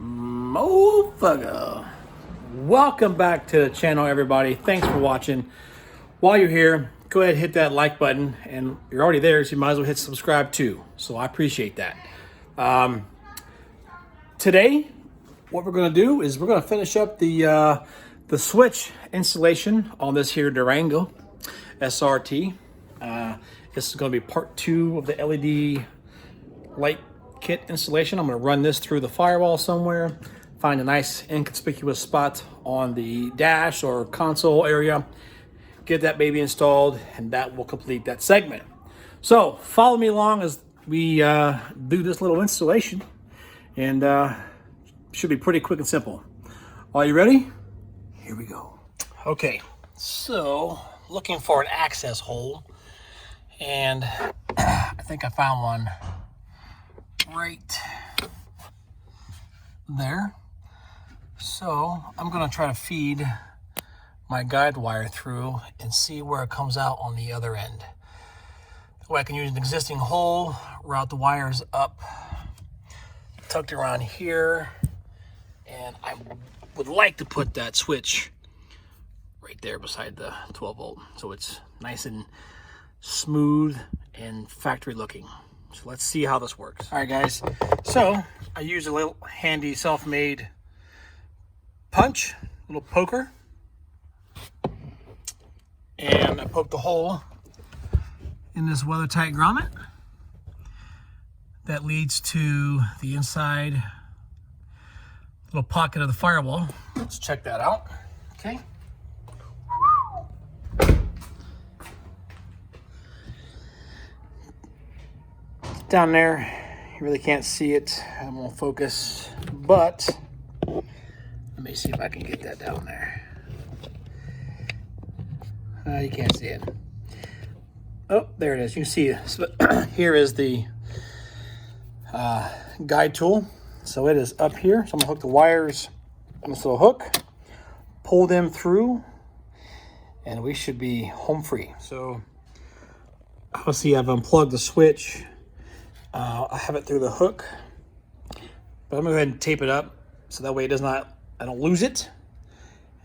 Motherfucker. Welcome back to the channel, everybody. Thanks for watching. While you're here, go ahead and hit that like button, and you're already there, so you might as well hit subscribe too. So I appreciate that. Today, what we're going to do is we're going to finish up the switch installation on this here Durango SRT. This is going to be part 2 of the LED light kit installation. I'm going to run this through the firewall somewhere, find a nice inconspicuous spot on the dash or console area, get that baby installed, and that will complete that segment. So follow me along as we do this little installation, and should be pretty quick and simple. Are you ready? Here we go. Okay, so looking for an access hole, and I think I found one right there. So I'm going to try to feed my guide wire through and see where it comes out on the other end. That way I can use an existing hole, route the wires up, tucked around here, and I would like to put that switch right there beside the 12 volt, so it's nice and smooth and factory looking. So let's see how this works. All right, guys. So I use a little handy self-made punch, little poker, and I poked a hole in this weather-tight grommet that leads to the inside little pocket of the firewall. Let's check that out. Okay. Down there, you really can't see it. I won't focus, but let me see if I can get that down there. You can't see it. Oh, there it is. You can see it. So, here is the guide tool. So it is up here. So I'm gonna hook the wires on this little hook, pull them through, and we should be home free. So obviously I've unplugged the switch. I have it through the hook, but I'm gonna go ahead and tape it up so that way it does not, I don't lose it.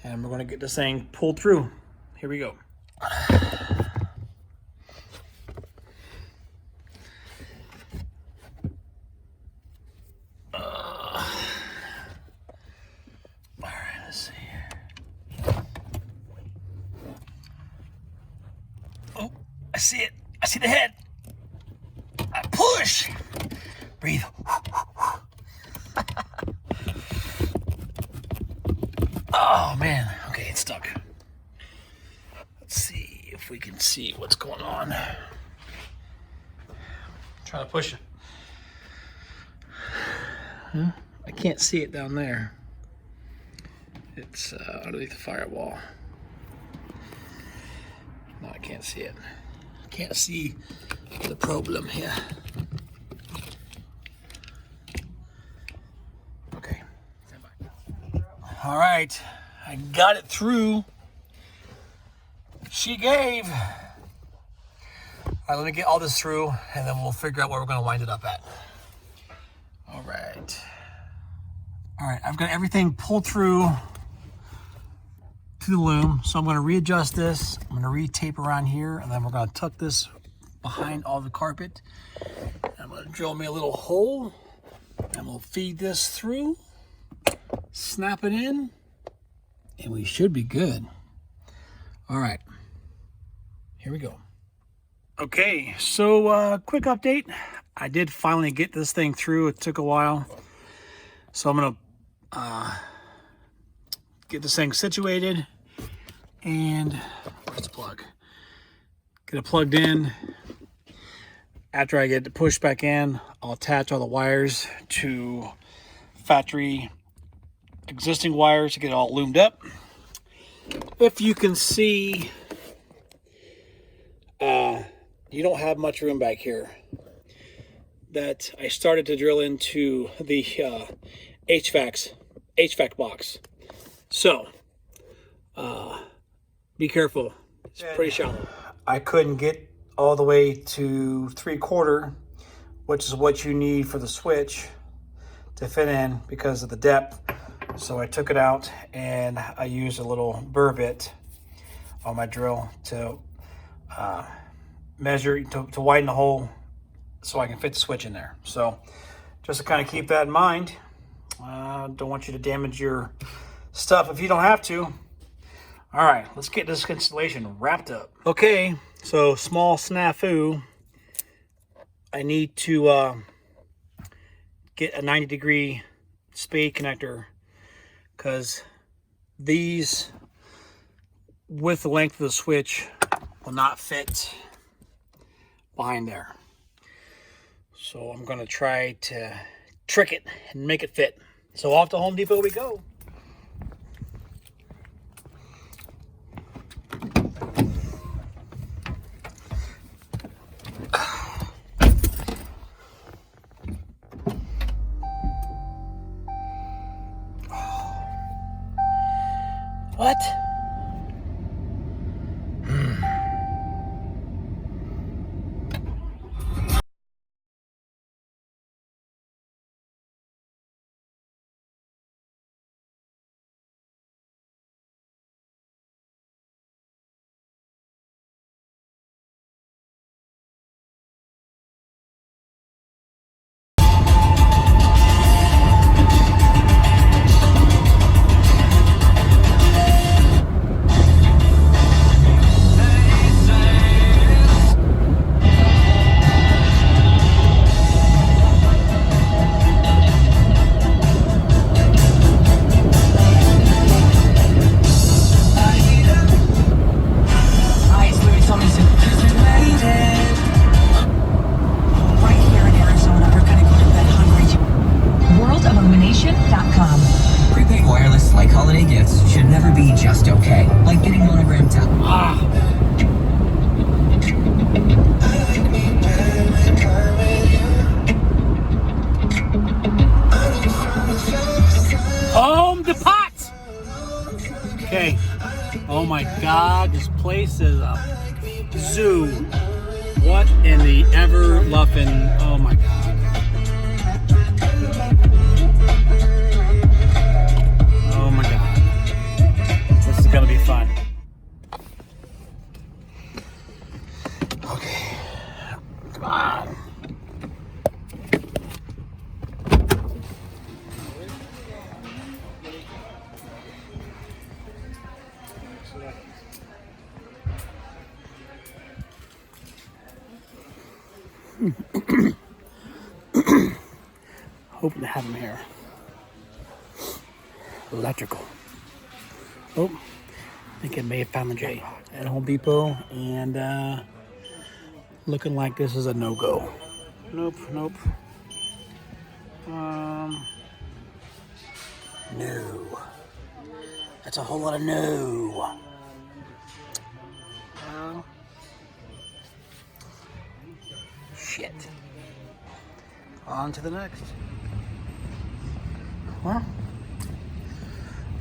And we're gonna get this thing pulled through. Here we go. All right, let's see here. Oh, I see it. I see the head. I push. Breathe. Oh man. Okay, it's stuck. Let's see if we can see what's going on. Trying to push it. Huh? I can't see it down there. It's underneath the firewall. No, I can't see it. Can't see the problem here. Okay, stand by. All right, I got it through. She gave. All right, let me get all this through, and then we'll figure out where we're going to wind it up at. All right. All right, I've got everything pulled through to the loom, so I'm going to readjust this. I'm going to re-tape around here, and then we're going to tuck this behind all the carpet. I'm going to drill me a little hole, and we'll feed this through, snap it in, and we should be good. All right, here we go. Okay, so quick update. I did finally get this thing through. It took a while, so I'm going to get this thing situated, and where's the plug? Get it plugged in. After I get the push back in, I'll attach all the wires to factory existing wires to get it all loomed up. If you can see, you don't have much room back here. That I started to drill into the HVAC box. So, be careful. It's pretty shallow. I couldn't get all the way to 3/4, which is what you need for the switch to fit in because of the depth. So I took it out and I used a little burr bit on my drill to measure, to widen the hole so I can fit the switch in there. So just to kind of keep that in mind, don't want you to damage your stuff if you don't have to. All right, let's get this installation wrapped up. Okay, so small snafu. I need to get a 90-degree spade connector because these, with the length of the switch, will not fit behind there. So I'm gonna try to trick it and make it fit. So off to Home Depot we go. What? Prepaid wireless, like holiday gifts, should never be just okay. Like getting monogram tap. Home Depot! Okay. Oh my God, this place is a zoo. What in the ever-loving, oh my God. Oh my God. This is gonna be fun. Okay. Come on. Hoping to have them here. Electrical. Oh, I think I may have found the J at Home Depot, and looking like this is a no-go. Nope, nope. No. That's a whole lot of no. Shit. On to the next. Well,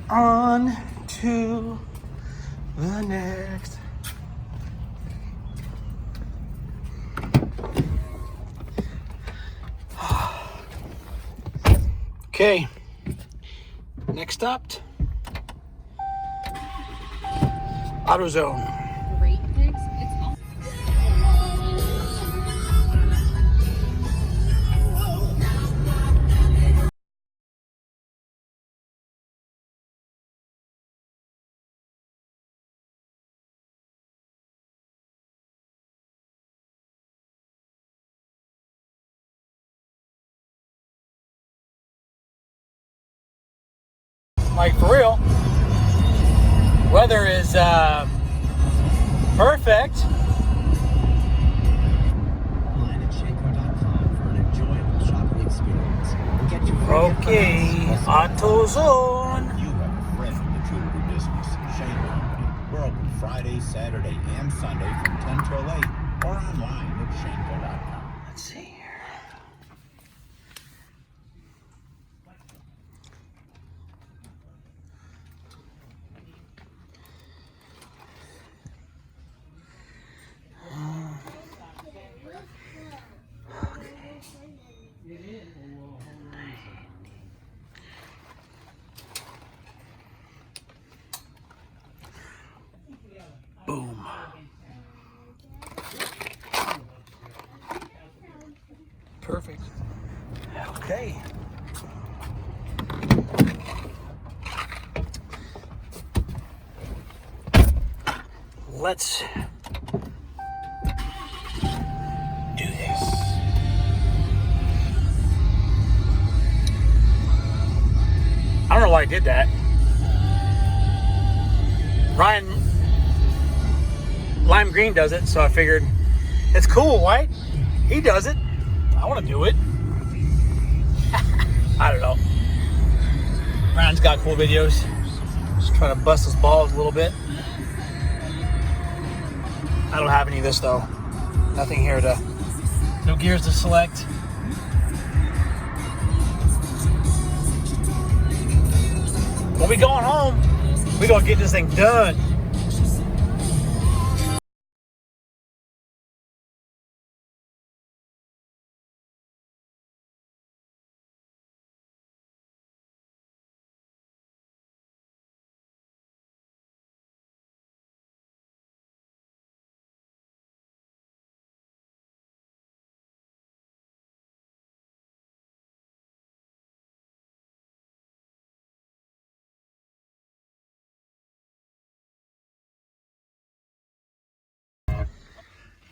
on to the next. Okay. Next up, AutoZone. Great picks. It's all Like, for real, weather is perfect. Okay, AutoZone. You have a friend in the jewelry business. Shane Company. We're open Friday, Saturday, and Sunday from 10 till 8 or online at shaneco.com. Let's see here. Perfect. Okay. Let's do this. I don't know why I did that. Ryan Lime Green does it, so I figured it's cool, right? He does it. I want to do it. I don't know. Ryan's got cool videos. Just trying to bust his balls a little bit. I don't have any of this though. Nothing here to, no gears to select. When we going home, we gonna get this thing done.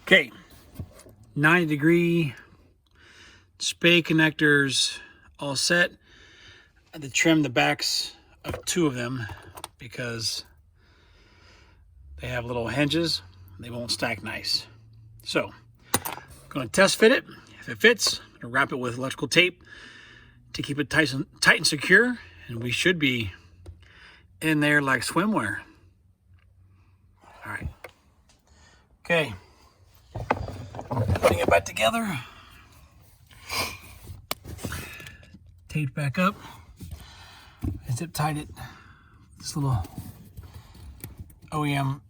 Okay, 90-degree spay connectors all set. I had to trim the backs of 2 of them because they have little hinges. They won't stack nice. So, I'm going to test fit it. If it fits, I'm going to wrap it with electrical tape to keep it tight and secure. And we should be in there like swimwear. All right. Okay. Putting it back together. Taped back up. I zip tied it. This little OEM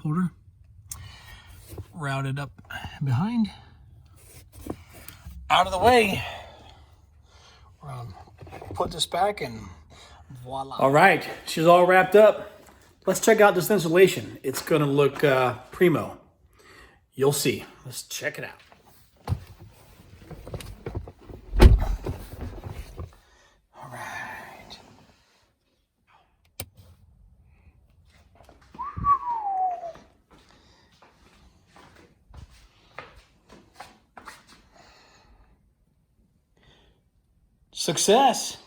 holder. Routed up behind. Out of the way. We're gonna put this back and voila. All right, she's all wrapped up. Let's check out this installation. It's gonna look primo. You'll see. Let's check it out. All right. Success.